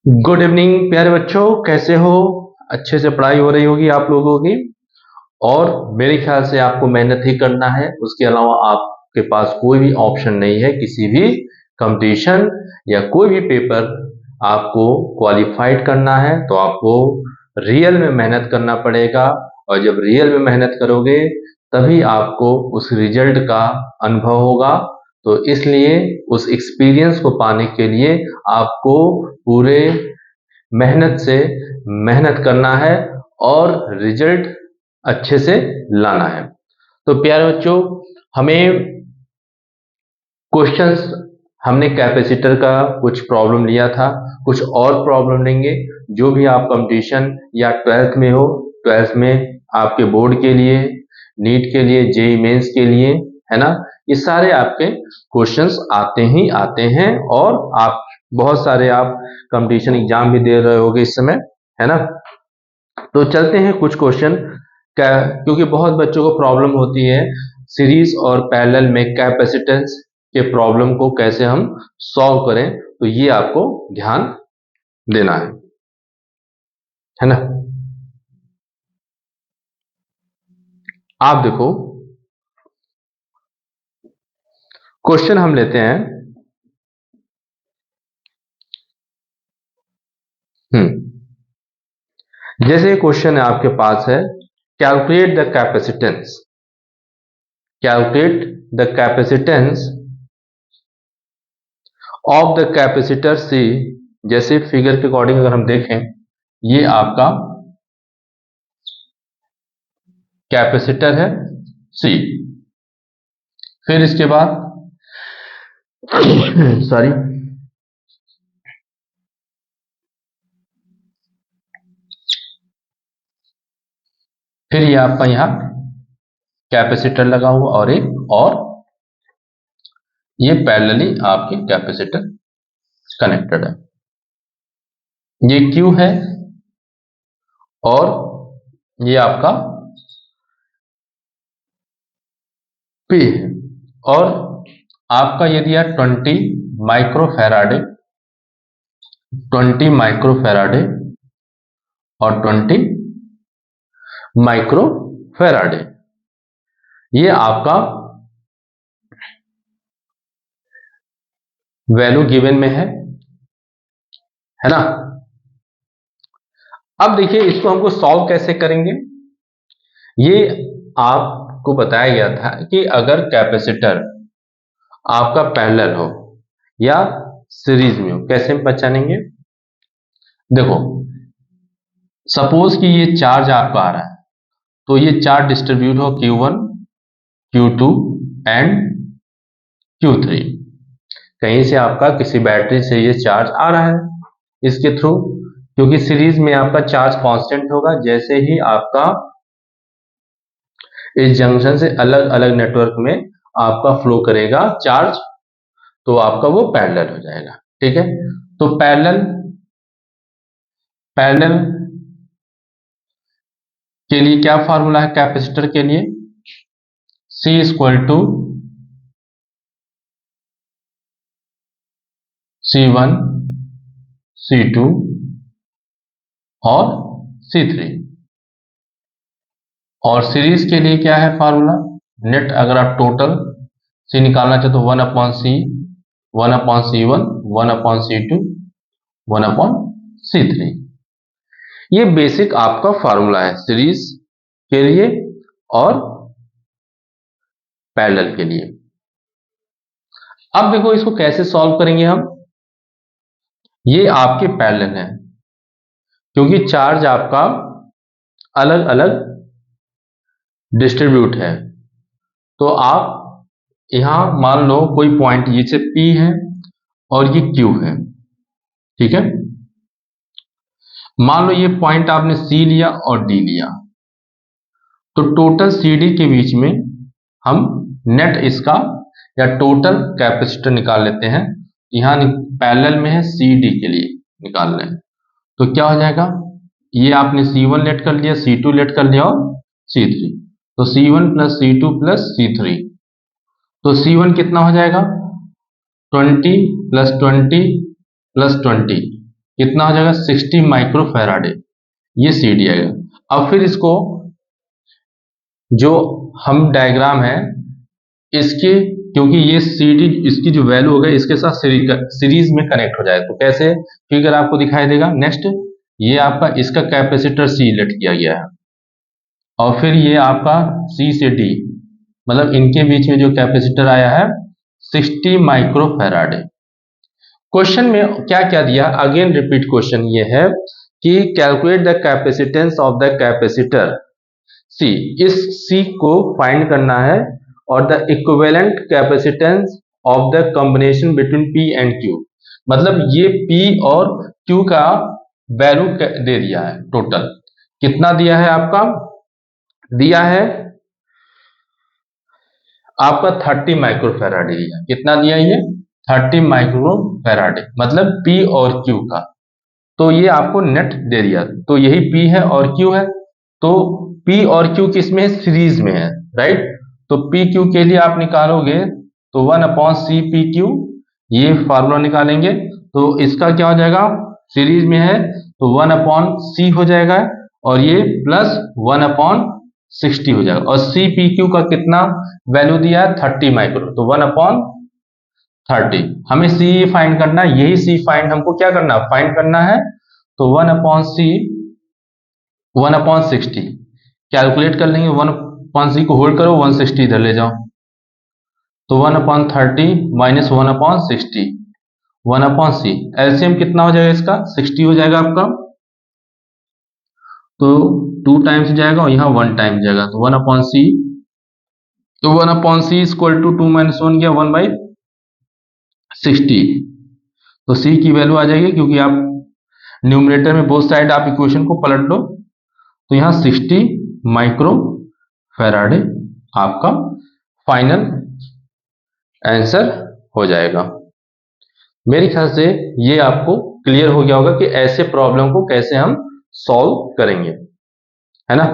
Good evening प्यारे बच्चों, कैसे हो? अच्छे से पढ़ाई हो रही होगी आप लोगों की। और मेरे ख्याल से आपको मेहनत ही करना है, उसके अलावा आपके पास कोई भी ऑप्शन नहीं है। किसी भी कंपटीशन या कोई भी पेपर आपको क्वालिफाइड करना है तो आपको रियल में मेहनत करना पड़ेगा। और जब रियल में मेहनत करोगे तभी आपको उस रिजल्ट का अनुभव होगा। तो इसलिए उस एक्सपीरियंस को पाने के लिए आपको पूरे मेहनत से मेहनत करना है और रिजल्ट अच्छे से लाना है। तो प्यारे बच्चों, हमें क्वेश्चंस हमने कैपेसिटर का कुछ प्रॉब्लम लिया था, कुछ और प्रॉब्लम लेंगे। जो भी आप कंपटीशन या 12th में हो, 12th में आपके बोर्ड के लिए, नीट के लिए, जेई मेंस के लिए, है ना, ये सारे आपके क्वेश्चंस आते ही आते हैं। और आप बहुत सारे आप कंपटीशन एग्जाम भी दे रहे होगे इस समय, है ना। तो चलते हैं कुछ क्वेश्चन, क्योंकि बहुत बच्चों को प्रॉब्लम होती है सीरीज और पैरेलल में कैपेसिटेंस के प्रॉब्लम को कैसे हम सॉल्व करें, तो ये आपको ध्यान देना है ना। आप देखो, क्वेश्चन हम लेते हैं। जैसे क्वेश्चन है आपके पास है, calculate the capacitance, calculate the capacitance of the capacitor C. जैसे फिगर के अकॉर्डिंग अगर हम देखें, ये आपका कैपेसिटर है सी। फिर इसके बाद सॉरी, फिर ये आपका यहां कैपेसिटर लगा हुआ और एक और ये पैरेलली आपके कैपेसिटर कनेक्टेड है। ये Q है और ये आपका P है। और आपका ये दिया 20 माइक्रोफैराडे, 20 माइक्रोफैराडे और 20 माइक्रोफैराडे, ये आपका वैल्यू गिवन में है ना। अब देखिए इसको हमको सॉल्व कैसे करेंगे। ये आपको बताया गया था कि अगर कैपेसिटर आपका पैरेलल हो या सीरीज में हो, कैसे हम पहचानेंगे। देखो, सपोज कि ये चार्ज आपका आ रहा है, तो ये चार्ज डिस्ट्रीब्यूट हो Q1, Q2 एंड Q3। कहीं से आपका किसी बैटरी से ये चार्ज आ रहा है इसके थ्रू, क्योंकि सीरीज में आपका चार्ज कांस्टेंट होगा। जैसे ही आपका इस जंक्शन से अलग अलग नेटवर्क में आपका फ्लो करेगा चार्ज, तो आपका वो पैरेलल हो जाएगा। ठीक है, तो पैरेलल के लिए क्या फार्मूला है कैपेसिटर के लिए, C = C1, C2 और C3। और सीरीज के लिए क्या है फार्मूला, नेट अगर आप टोटल C निकालना चाहते तो 1/C, 1/C1, 1/C2, 1/C3। ये बेसिक आपका फार्मूला है सीरीज के लिए और पैरेलल के लिए। अब देखो इसको कैसे सॉल्व करेंगे हम। ये आपके पैरेलल है, क्योंकि चार्ज आपका अलग अलग डिस्ट्रीब्यूट है। तो आप यहां मान लो कोई पॉइंट ये से P है और ये Q है, ठीक है। मान लो ये पॉइंट आपने C लिया और D लिया, तो टोटल CD के बीच में हम नेट इसका या टोटल कैपेसिटर निकाल लेते हैं। यहां पैरेलल में है CD के लिए निकाल रहे हैं, तो क्या हो जाएगा, ये आपने C1 लेट कर लिया, C2 लेट कर लिया और C3, तो C1 + C2 + C3, तो C1 कितना हो जाएगा, 20 + 20 + 20, कितना हो जाएगा 60 माइक्रो फैराडे, ये सी डी आएगा। अब फिर इसको जो हम डायग्राम है इसके, क्योंकि ये सी डी इसकी जो वैल्यू होगा इसके साथ सीरीज में कनेक्ट हो जाए, तो कैसे फिगर आपको दिखाई देगा। नेक्स्ट ये आपका इसका कैपेसिटर सी लेट किया गया है और फिर ये आपका सी से डी मतलब इनके बीच में जो कैपेसिटर आया है 60 माइक्रो फैराडे। क्वेश्चन में क्या क्या दिया, अगेन रिपीट क्वेश्चन ये है कि calculate the capacitance of the capacitor C, इस सी को फाइंड करना है और the equivalent capacitance of the combination between P and Q, मतलब ये पी और क्यू का वैल्यू दे दिया है। टोटल कितना दिया है आपका, दिया है आपका 30 माइक्रो फैराडे दिया, कितना दिया ये 30 माइक्रो फैराडे, मतलब P और Q का। तो ये आपको नेट दे दिया, तो यही P है और Q है, तो P और Q किस में है, सीरीज में है, राइट। तो PQ के लिए आप निकालोगे तो 1/CPQ, ये फार्मूला निकालेंगे तो इसका क्या हो जाएगा, सीरीज में है तो 1/C हो जाएगा और ये प्लस 1/60 हो जाएगा, और CPQ का कितना वैल्यू दिया है 30 माइक्रो, तो 1/30। हमें C फाइंड करना है, यही C फाइंड हमको क्या करना है, फाइंड करना है, तो 1/C 1/60 कैलकुलेट कर लेंगे, 1/C को होल्ड करो 160 इधर ले जाओ, तो 1/30 माइनस 1/60 1/C, एलसीएम कितना हो जाएगा इसका 60 हो जाएगा आपका, तो 2 टाइम्स जाएगा और यहाँ 1 टाइम जाएगा, तो 1/C, तो 1/C इक्वल टू 2 माइनस 1 गया 1/60, तो C की वैल्यू आ जाएगी, क्योंकि आप न्यूमरेटर में बोथ साइड आप इक्वेशन को पलट लो, तो यहाँ 60 माइक्रो फैराडे आपका फाइनल आंसर हो जाएगा। मेरे ख्याल से ये आपको क्लियर हो गया होगा कि ऐसे प्रॉब्लम को कैसे हम सॉल्व करेंगे, है ना।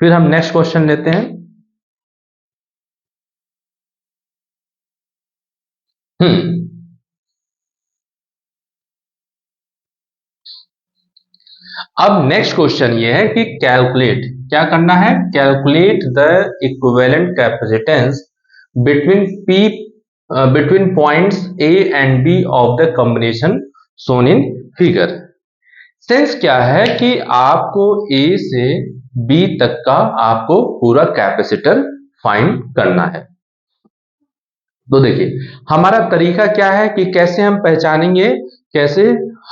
फिर हम नेक्स्ट क्वेश्चन लेते हैं। अब नेक्स्ट क्वेश्चन ये है कि कैलकुलेट, क्या करना है, calculate the equivalent capacitance between between points A and B of the combination shown in figure. Sense क्या है कि आपको A से B तक का आपको पूरा कैपेसिटर फाइंड करना है। तो देखिए हमारा तरीका क्या है कि कैसे हम पहचानेंगे, कैसे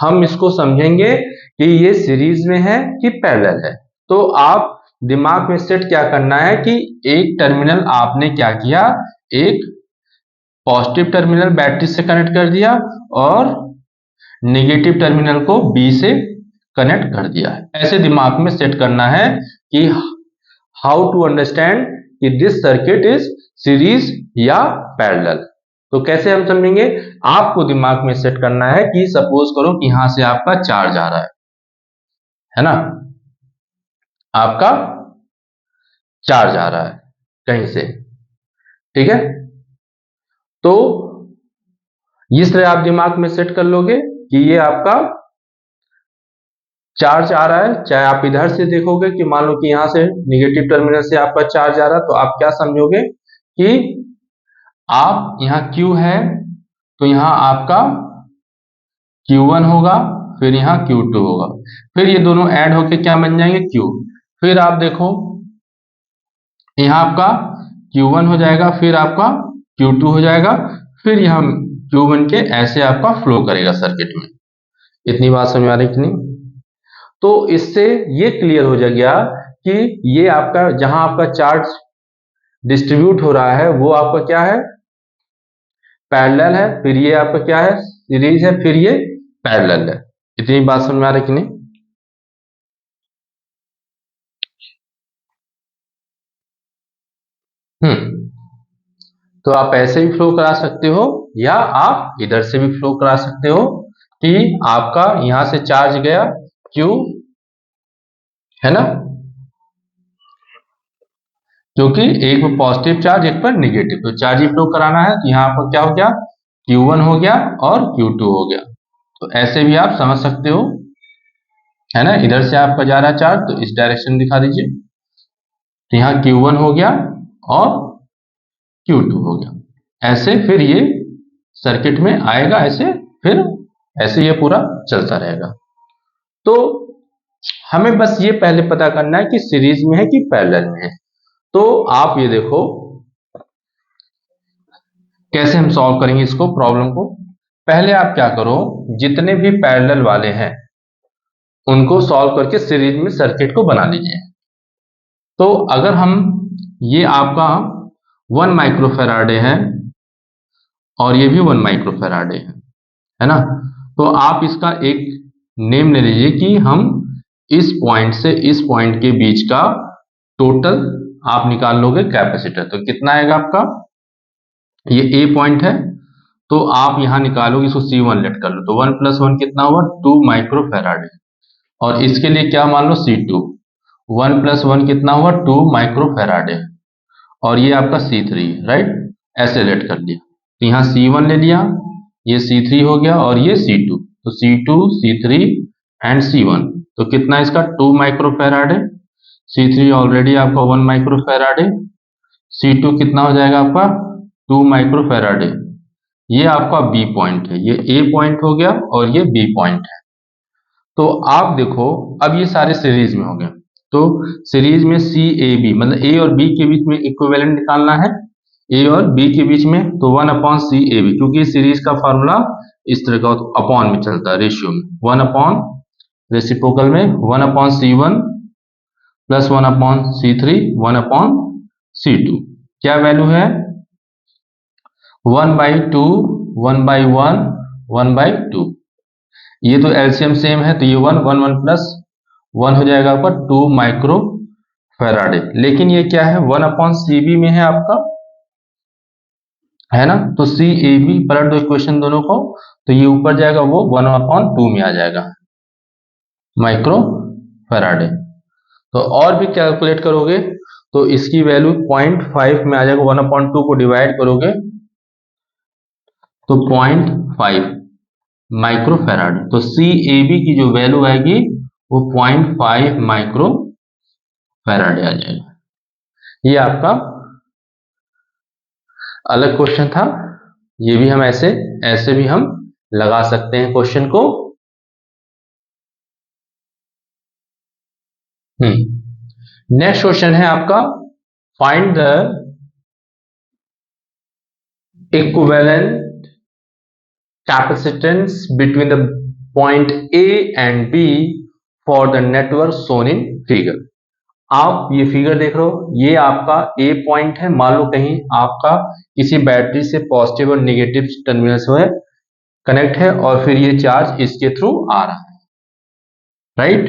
हम इसको समझेंगे कि ये सीरीज में है कि पैरेलल है। तो आप दिमाग में सेट क्या करना है कि एक टर्मिनल आपने क्या किया, एक पॉजिटिव टर्मिनल बैटरी से कनेक्ट कर दिया और नेगेटिव टर्मिनल को B से कनेक्ट कर दिया है। ऐसे दिमाग में सेट करना है कि हाउ टू अंडरस्टैंड कि दिस सर्किट इज सीरीज या पैरेलल। तो कैसे हम समझेंगे, आपको दिमाग में सेट करना है कि सपोज करो कि यहां से आपका चार्ज आ रहा है ना, आपका चार्ज आ रहा है कहीं से, ठीक है। तो इस तरह आप दिमाग में सेट कर लोगे कि ये आपका चार्ज आ रहा है, चाहे आप इधर से देखोगे कि मान लो कि यहां से निगेटिव टर्मिनल से आपका चार्ज आ रहा है, तो आप क्या समझोगे कि आप यहाँ Q है तो यहाँ आपका Q1 होगा, फिर यहाँ Q2 होगा, फिर ये दोनों ऐड होके क्या बन जाएंगे Q, फिर आप देखो यहाँ आपका Q1 हो जाएगा, फिर आपका Q2 हो जाएगा, फिर यहाँ Q1 के ऐसे आपका फ्लो करेगा सर्किट में। इतनी बात समझ आ रही कि नहीं। तो इससे ये क्लियर हो गया कि ये आपका जहां आपका चार्ज डिस्ट्रीब्यूट हो रहा है वो आपका क्या है, पैरेलल है, फिर ये आपका क्या है, सीरीज है, फिर ये पैरेलल है। इतनी बात समझ में आ रही कि नहीं। तो आप ऐसे भी फ्लो करा सकते हो या आप इधर से भी फ्लो करा सकते हो कि आपका यहां से चार्ज गया Q, है ना, क्योंकि एक पर पॉजिटिव चार्ज एक पर निगेटिव, तो चार्ज ही फ्लो कराना है, तो यहाँ पर क्या हो गया Q1 हो गया और Q2 हो गया। तो ऐसे भी आप समझ सकते हो, है ना। इधर से आपका जा रहा है चार्ज, तो इस डायरेक्शन दिखा दीजिए। तो यहाँ Q1 हो गया और Q2 हो गया। ऐसे फिर ये सर्किट में आएगा, ऐसे फिर ऐसे ये पूरा चलता रहेगा। तो हमें बस ये पहले पता करना है कि सीरीज में है कि पैरेलल में है। तो आप ये देखो कैसे हम सॉल्व करेंगे इसको, प्रॉब्लम को। पहले आप क्या करो, जितने भी पैरेलल वाले हैं उनको सॉल्व करके सीरीज में सर्किट को बना लीजिए। तो अगर हम, ये आपका 1 माइक्रोफैराडे है और ये भी 1 माइक्रोफैराडे है ना। तो आप इसका एक नेम ले लीजिए कि हम इस पॉइंट से इस पॉइंट के बीच का टोटल आप निकाल लोगे कैपेसिटर। तो कितना आएगा आपका, ये ए पॉइंट है, तो आप यहां निकालोगे, इसको C1 लेट कर लो। तो 1 + 1 कितना हुआ, 2 माइक्रोफैराडे। और इसके लिए क्या मान लो, C2। 1 + 1 कितना हुआ, 2 माइक्रोफैराडे। और ये आपका C3, राइट, ऐसे लेट कर लिया। तो यहाँ C1 ले लिया, ये C3 हो गया और ये C2। तो C2, C3 एंड C1। तो कितना इसका, 2 माइक्रोफैराडे। C3 ऑलरेडी आपका 1 माइक्रोफैराडे। C2 कितना हो जाएगा आपका, 2 माइक्रोफैराडे। ये आपका बी पॉइंट है, ये ए पॉइंट हो गया और ये बी पॉइंट है। तो आप देखो अब ये सारे सीरीज में हो गए। तो सीरीज में CAB मतलब ए और बी के बीच में इक्विवेलेंट निकालना है, ए और बी के बीच में। तो 1/CAB, क्योंकि सीरीज का फॉर्मूला इस तरह का अपॉन में चलता है, रेशियो में। 1 रेसिप्रोकल में 1/C1 + 1/C3 1/C2। क्या वैल्यू है, 1/2 1/1 1/2। ये तो एलसीएम सेम है, तो ये 1 1 1 + 1 हो जाएगा आपका 2 माइक्रोफैराडे। लेकिन ये क्या है, 1/CB में है आपका, है ना। तो CAB पलट दो इक्वेशन दोनों को, तो ये ऊपर जाएगा, वो 1/2 में आ जाएगा माइक्रोफैराडे। तो और भी कैलकुलेट करोगे तो इसकी वैल्यू 0.5 में आ जाएगा। 1/2 को डिवाइड करोगे तो 0.5 माइक्रोफैराड। तो CAB की जो वैल्यू आएगी वो 0.5 माइक्रोफैराड आ जाएगा। ये आपका अलग क्वेश्चन था, ये भी हम ऐसे ऐसे भी हम लगा सकते हैं क्वेश्चन को। नेक्स्ट क्वेश्चन है आपका, find the equivalent capacitance between the point A and B for the network shown in figure। आप ये फिगर देख रहे हो, ये आपका A पॉइंट है। मान लो कहीं आपका किसी बैटरी से पॉजिटिव और नेगेटिव टर्मिनल से कनेक्ट है और फिर ये चार्ज इसके थ्रू आ रहा है, राइट।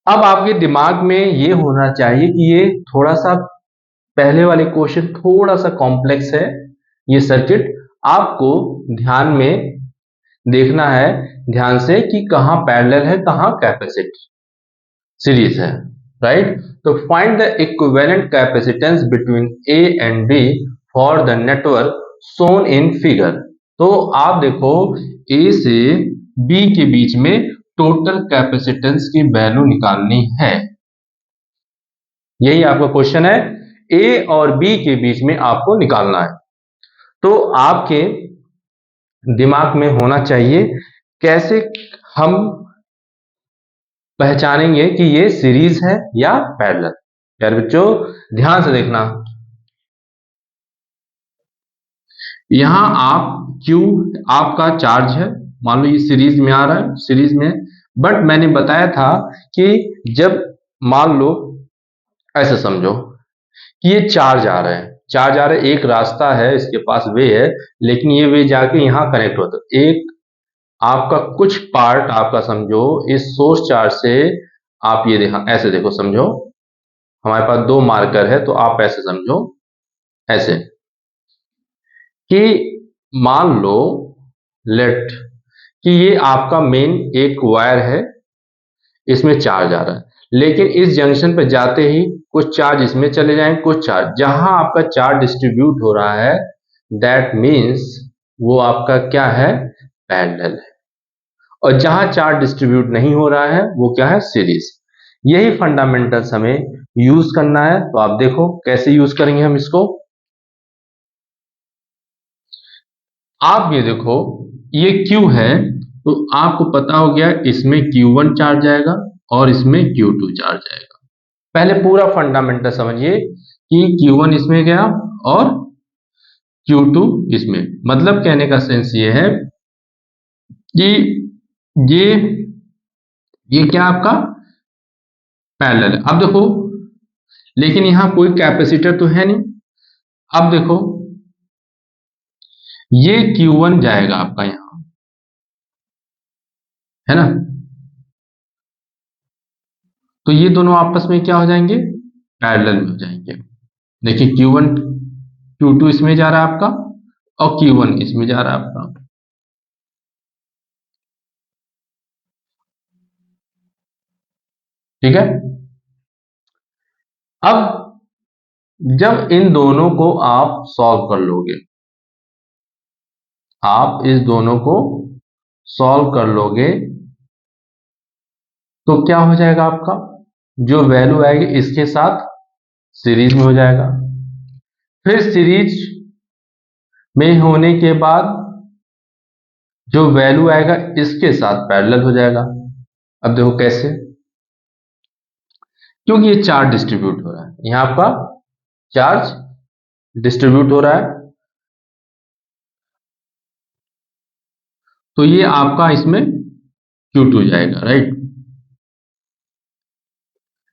अब आपके दिमाग में ये होना चाहिए कि ये थोड़ा सा, पहले वाले क्वेश्चन थोड़ा सा कॉम्प्लेक्स है। ये सर्किट आपको ध्यान में देखना है, ध्यान से, कि कहां पैरेलल है कहां कैपेसिटर सीरीज है, राइट। तो find the equivalent capacitance between A and B for the network shown in figure. तो आप देखो ए से बी के बीच में टोटल कैपेसिटेंस की वैल्यू निकालनी है। यही आपका क्वेश्चन है, ए और बी के बीच में आपको निकालना है। तो आपके दिमाग में होना चाहिए कैसे हम पहचानेंगे कि ये सीरीज है या पैरेलल। यार बच्चों ध्यान से देखना, यहां आप Q आपका चार्ज है, मान लो ये सीरीज में आ रहा है, सीरीज में। बट मैंने बताया था कि जब मान लो ऐसे समझो कि ये चार्ज आ रहा है, चार्ज आ रहा है, एक रास्ता है इसके पास, वे है, लेकिन ये वे जाके यहां कनेक्ट होता है। एक आपका कुछ पार्ट आपका समझो इस सोर्स चार्ज से, आप ये देखा ऐसे देखो, समझो हमारे पास 2 मार्कर है, तो आप ऐसे समझो ऐसे कि मान लो लेट कि ये आपका मेन एक वायर है, इसमें चार्ज आ रहा है, लेकिन इस जंक्शन पर जाते ही कुछ चार्ज इसमें चले जाएंगे, कुछ चार्ज जहां आपका चार्ज डिस्ट्रीब्यूट हो रहा है, दैट मीन्स वो आपका क्या है, पैरेलल है। और जहां चार्ज डिस्ट्रीब्यूट नहीं हो रहा है वो क्या है, सीरीज। यही फंडामेंटल्स हमें यूज करना है। तो आप देखो कैसे यूज करेंगे हम इसको। आप ये देखो, ये Q है, तो आपको पता हो गया इसमें Q1 चार्ज आएगा और इसमें Q2 चार्ज आएगा। पहले पूरा फंडामेंटल समझिए कि Q1 इसमें गया और Q2 इसमें। मतलब कहने का सेंस ये है कि ये ये क्या आपका पैरेलल है। अब देखो, लेकिन यहां कोई कैपेसिटर तो है नहीं। अब देखो, ये Q1 जाएगा आपका यहां, है ना। तो ये दोनों आपस में क्या हो जाएंगे, पैरेलल में हो जाएंगे। देखिए Q1 Q2 इसमें जा रहा है आपका और Q1 इसमें जा रहा है आपका। ठीक है। अब जब इन दोनों को आप सॉल्व कर लोगे, आप इस दोनों को सॉल्व कर लोगे, तो क्या हो जाएगा आपका, जो वैल्यू आएगी इसके साथ सीरीज में हो जाएगा। फिर सीरीज में होने के बाद जो वैल्यू आएगा इसके साथ पैरेलल हो जाएगा। अब देखो कैसे, क्योंकि ये चार्ज डिस्ट्रीब्यूट हो रहा है, यहां आपका चार्ज डिस्ट्रीब्यूट हो रहा है, तो ये आपका इसमें Q2 जाएगा, राइट।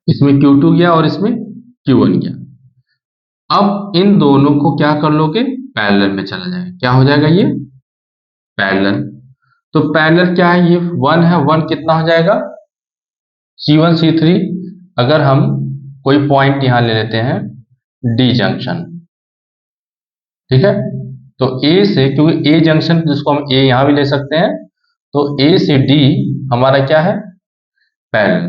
इसमें Q2 गया और इसमें Q1 गया। अब इन दोनों को क्या कर लोगे, पैरेलल में चला जाएगा। क्या हो जाएगा ये, पैरेलल। तो पैरेलल क्या है, ये 1 है, 1 कितना हो जाएगा, C1 C3। अगर हम कोई पॉइंट यहां ले लेते हैं डी जंक्शन, ठीक है। तो ए से, क्योंकि ए जंक्शन जिसको हम ए यहां भी ले सकते हैं, तो ए से डी हमारा क्या है, पैरेलल।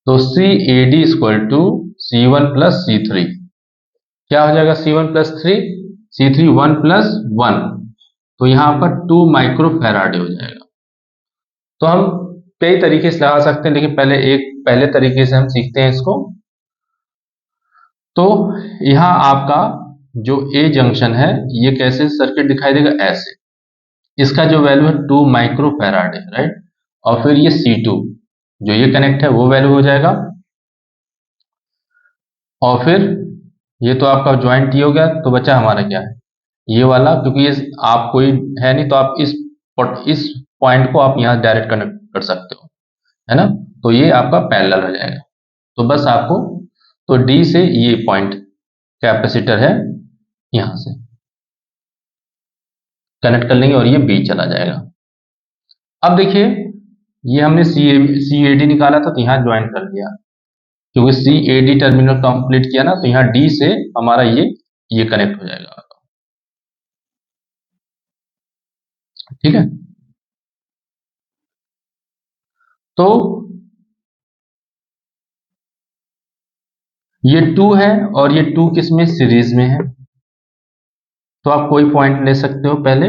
तो C A D equal to C1 plus C3। क्या हो जाएगा, C1 प्लस 3, C3 1 प्लस 1। तो यहां आपका 2 माइक्रो फैराडे हो जाएगा। तो हम कई तरीके से लगा सकते हैं, लेकिन पहले तरीके से हम सीखते हैं इसको। तो यहां आपका जो ए जंक्शन है, ये कैसे सर्किट दिखाई देगा, ऐसे। इसका जो वैल्यू है 2 माइक्रो फैराड है, राइट। और फिर ये C2 जो ये कनेक्ट है वो वैल्यू हो जाएगा। और फिर ये तो आपका ज्वाइंट ये हो गया, तो बचा हमारा क्या है, ये वाला। क्योंकि ये आप कोई है नहीं, तो आप इस पॉइंट को आप यहाँ डायरेक्ट कनेक्ट कर सकते हो, है ना। तो ये आपका पैरेलल हो जाएगा। तो बस आपको, तो डी से ये पॉइंट कैपेसिटर है, यहां से कनेक्ट कर लेंगे और ये बी चला जाएगा। अब देखिए, ये हमने सी ए डी निकाला था, तो यहाँ ज्वाइन कर दिया। क्योंकि सी ए डी टर्मिनल कंप्लीट किया ना, तो यहाँ डी से हमारा ये कनेक्ट हो जाएगा। ठीक है। तो ये 2 है और ये 2 किस में, सीरीज में है। तो आप कोई पॉइंट ले सकते हो, पहले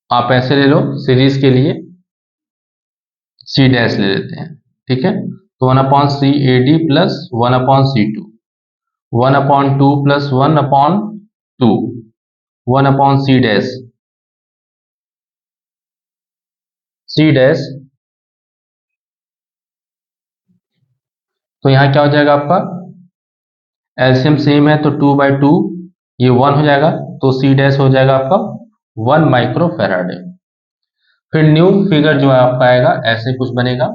आप ऐसे ले लो सीरीज के लिए, सी डैश ले लेते हैं। ठीक है। तो 1/C AD plus 1/C2, 1/2 plus 1/2, 1/C dash, C dash. तो यहाँ क्या हो जाएगा आपका, एलसीएम सेम है, तो 2/2, ये 1 हो जाएगा, तो सी डैश हो जाएगा आपका 1 माइक्रो फैराडे। फिर न्यू फिगर जो है आपका आएगा, ऐसे कुछ बनेगा,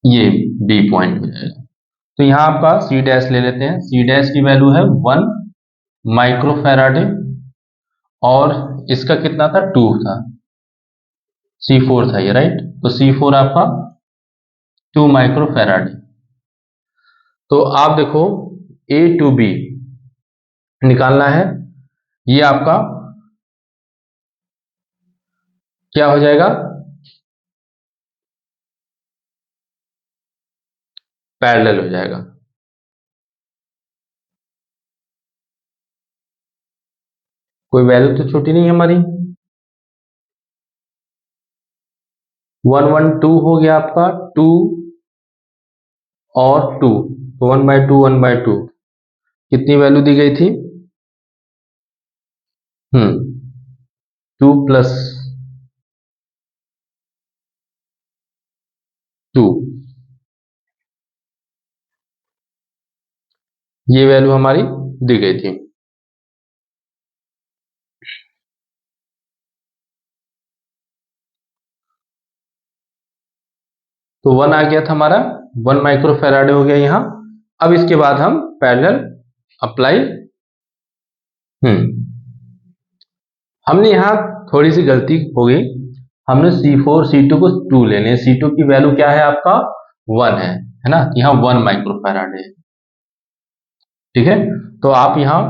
ये बी पॉइंट हो जाएगा। तो यहाँ आपका सी डैश ले लेते हैं, सी डैश की वैल्यू है 1 माइक्रो फैराडे, और इसका कितना था, 2 था, C4 था ये, राइट। तो C4 आपका 2 माइक्रो फैराडे। तो आप देखो, ए टू बी निकालना है, ये आपका क्या हो जाएगा, पैरेलल हो जाएगा। कोई वैल्यू तो छोटी नहीं है हमारी। 112 हो गया आपका 2 और 2, तो 1/2 1/2 कितनी वैल्यू दी गई थी? 2 प्लस 2, ये वैल्यू हमारी दी गई थी। तो 1 आ गया था हमारा, 1 माइक्रो फैराडे हो गया यहाँ। अब इसके बाद हम पैरेलल अप्लाई, हमने यहाँ थोड़ी सी गलती हो गई, हमने C4 C2 को 2 ले लें। C2 की वैल्यू क्या है आपका? 1 है ना, यहाँ 1 माइक्रो फैराडे है। ठीक है, तो आप यहाँ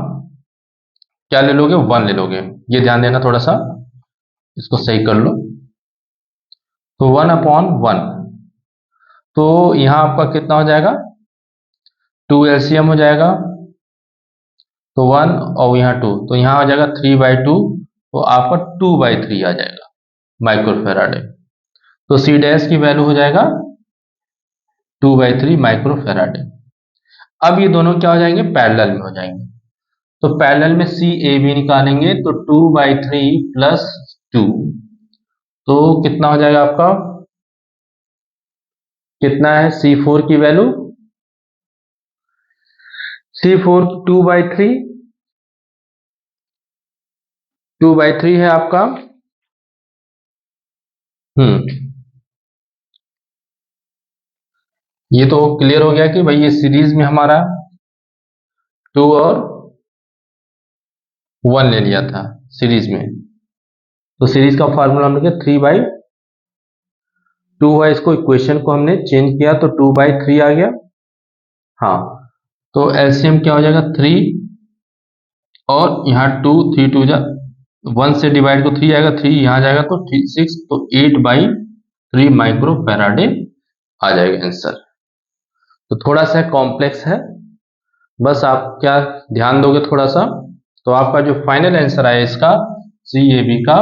क्या ले लोगे? 1 ले लोगे। ये ध्यान देना, थोड़ा सा इसको सही कर लो। तो 1/1, तो यहाँ आपका कितना हो जाएगा? 2 एलसीएम हो जाएगा, तो 1 और यहाँ 2, तो यहाँ आ जाएगा 3/2, तो आपका 2/3 आ जाएगा माइक्रो फैराडे। तो C डैश की वैल्यू हो जाएगा 2/3 माइक्रो फैराडे। अब ये दोनों क्या हो जाएंगे? पैरेलल में हो जाएंगे। तो पैरेलल में सी ए बी निकालेंगे, तो 2/3 प्लस 2, तो कितना हो जाएगा आपका? कितना है C4 की वैल्यू? C4 2/3 है आपका। ये तो क्लियर हो गया कि भाई ये सीरीज में हमारा 2 और 1 ले लिया था सीरीज में, तो सीरीज का फॉर्मूला हमने किया 3/2 है। इसको इक्वेशन को हमने चेंज किया तो 2/3 आ गया। हाँ, तो एलसीएम क्या हो जाएगा? 3 और यहाँ 2, 3 2 जा 1 से डिवाइड को 3 आएगा, 3 यहाँ जाएगा तो 6, तो 8/3 माइक्रो फैराडे आ जाएगा आंसर। तो थोड़ा सा कॉम्प्लेक्स है, बस आप क्या ध्यान दोगे थोड़ा सा, तो आपका जो फाइनल आंसर आया इसका CAB का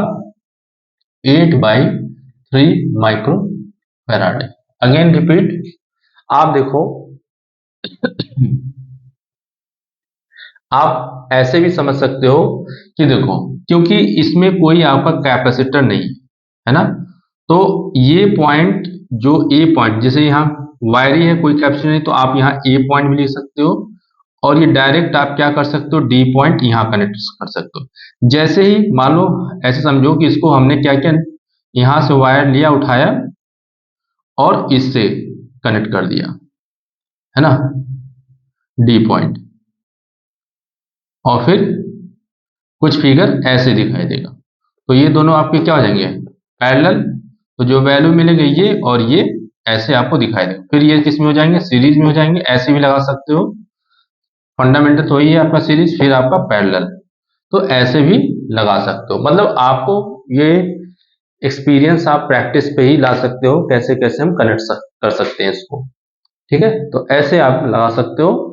8/3 माइक्रो फैराडे। अगेन रिपीट, आप देखो आप ऐसे भी समझ सकते हो कि देखो, क्योंकि इसमें कोई आपका कैपेसिटर नहीं है ना, तो ये पॉइंट जो ए पॉइंट, जैसे यहाँ वायरी है, कोई कैपेसिटर नहीं, तो आप यहाँ ए पॉइंट भी लिख सकते हो, और ये डायरेक्ट आप क्या कर सकते हो? डी पॉइंट यहाँ कनेक्ट कर सकते हो। जैसे ही मान लो ऐसे समझो कि इसको हमने क्या किया, यहाँ से वायर लिया, उठाया और इससे कनेक्ट कर दिया, है ना, डी पॉइंट, और फिर कुछ फिगर ऐसे दिखाई देगा, तो ये दोनों आपके क्या हो जाएंगे? पैरेलल। तो जो वैल्यू मिलेंगे ये और ये ऐसे आपको दिखाई देगा। फिर ये किस में हो जाएंगे? सीरीज में हो जाएंगे। ऐसे भी लगा सकते हो, फंडामेंटल तो ही है आपका सीरीज, फिर आपका पैरेलल, तो ऐसे भी लगा सकते हो। मतलब आपको ये एक्सपीरियंस आप प्रैक्टिस पे ही ला सकते हो, कैसे कैसे हम कनेक्ट कर सकते हैं इसको। ठीक है, तो ऐसे आप लगा सकते हो।